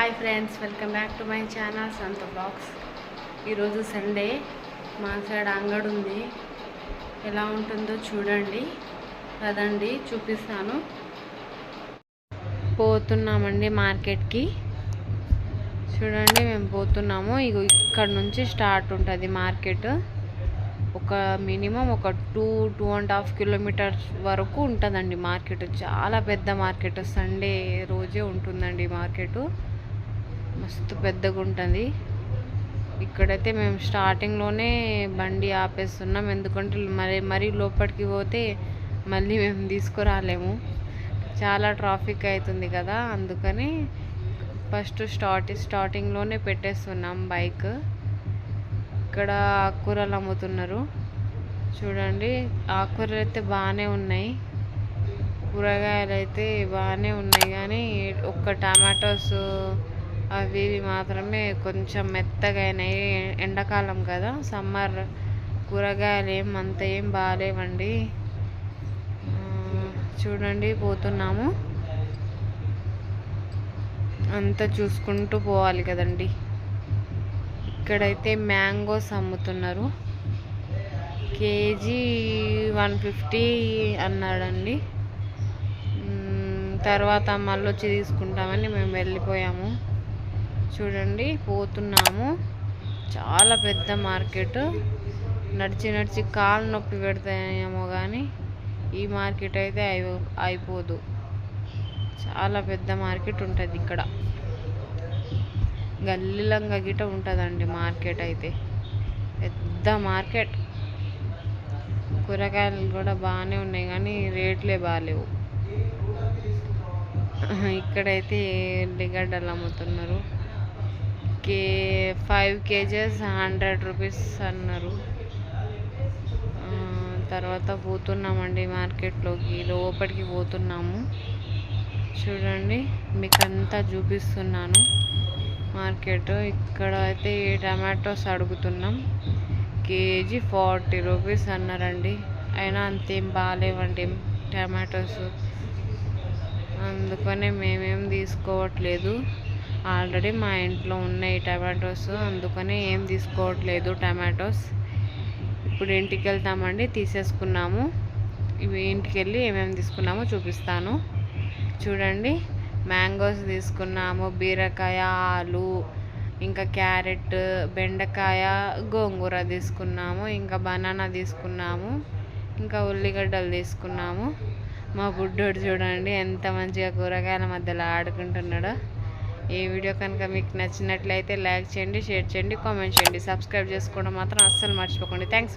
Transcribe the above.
Hi friends, welcome back to my channel సంత blogs. ఈరోజు Sunday, మా సైడ్ అంగడి ఉంది. ఎలా ఉంటుందో చూడండి, కదండి చూపిస్తాను. పోతున్నామండి మార్కెట్కి. చూడండి మేము పోతున్నాము. ఇక్కడ నుంచి స్టార్ట్ ఉంటుంది మార్కెట్. ఒక మినిమం ఒక 2.5 కిలోమీటర్స్ వరకు ఉంటుందండి మార్కెట్. చాలా పెద్ద మార్కెట్. సండే రోజే ఉంటుందండి మార్కెట్. మస్తు పెద్దగా ఉంటుంది. ఇక్కడైతే మేము స్టార్టింగ్లోనే బండి ఆపేస్తున్నాం, ఎందుకంటే మరీ లోపలికి పోతే మళ్ళీ మేము తీసుకురాలేము. చాలా ట్రాఫిక్ అవుతుంది కదా, అందుకని ఫస్ట్ స్టార్టింగ్లోనే పెట్టేస్తున్నాం బైక్. ఇక్కడ ఆకుకూరలు అమ్ముతున్నారు. చూడండి, ఆకుకూరలు అయితే బాగానే ఉన్నాయి, కూరగాయలు అయితే బాగానే ఉన్నాయి, కానీ ఒక్క టమాటోస్ అవి మాత్రమే కొంచెం మెత్తగా అయినాయి. ఎండాకాలం కదా, సమ్మర్ కూరగాయలు ఏం బాగాలేవండి. చూడండి పోతున్నాము, అంతా చూసుకుంటూ పోవాలి కదండి. ఇక్కడైతే మ్యాంగోస్ అమ్ముతున్నారు. కేజీ 150 అన్నాడండి. తర్వాత మళ్ళీ వచ్చి తీసుకుంటామని మేము వెళ్ళిపోయాము. చూడండి పోతున్నాము. చాలా పెద్ద మార్కెట్. నడిచి కాలు నొప్పి పెడతాయేమో కానీ ఈ మార్కెట్ అయితే అయిపోదు. చాలా పెద్ద మార్కెట్ ఉంటుంది ఇక్కడ. గల్లీలంగా గిట ఉంటుందండి మార్కెట్ అయితే. పెద్ద మార్కెట్. కూరగాయలు కూడా బాగానే ఉన్నాయి, కానీ రేట్లే బాగాలేవు. ఇక్కడైతే ఉల్లిగడ్డలు అమ్ముతున్నారు. 5 kgs 100 రూపీస్ అన్నారు. తర్వాత పోతున్నామండి మార్కెట్లోకి, లోపలికి పోతున్నాము. చూడండి, మీకు అంతా చూపిస్తున్నాను మార్కెట్. ఇక్కడ అయితే టమాటోస్ అడుగుతున్నాం. కేజీ 40 రూపీస్ అన్నారండి. అయినా అంతేం బాగాలేవండి టమాటోస్, అందుకనే మేమేం తీసుకోవట్లేదు. ఆల్రెడీ మా ఇంట్లో ఉన్నాయి టమాటోస్, అందుకనే ఏం తీసుకోవట్లేదు టమాటోస్. ఇప్పుడు ఇంటికి వెళ్తామండి, తీసేసుకున్నాము. ఇవి ఇంటికి వెళ్ళి ఏమేమి తీసుకున్నామో చూపిస్తాను. చూడండి, మ్యాంగోస్ తీసుకున్నాము, బీరకాయ, ఆలు, ఇంకా క్యారెట్, బెండకాయ, గోంగూర తీసుకున్నాము, ఇంకా బనానా తీసుకున్నాము, ఇంకా ఉల్లిగడ్డలు తీసుకున్నాము. మా బుడ్డోడు చూడండి ఎంత మంచిగా కూరగాయల మధ్యలో ఆడుకుంటున్నాడో. ఈ వీడియో కనుక మీకు నచ్చినట్లయితే లైక్ చేయండి, షేర్ చేయండి, కామెంట్ చేయండి. సబ్స్క్రైబ్ చేసుకోవడం మాత్రం అస్సలు మర్చిపోకండి. థ్యాంక్స్.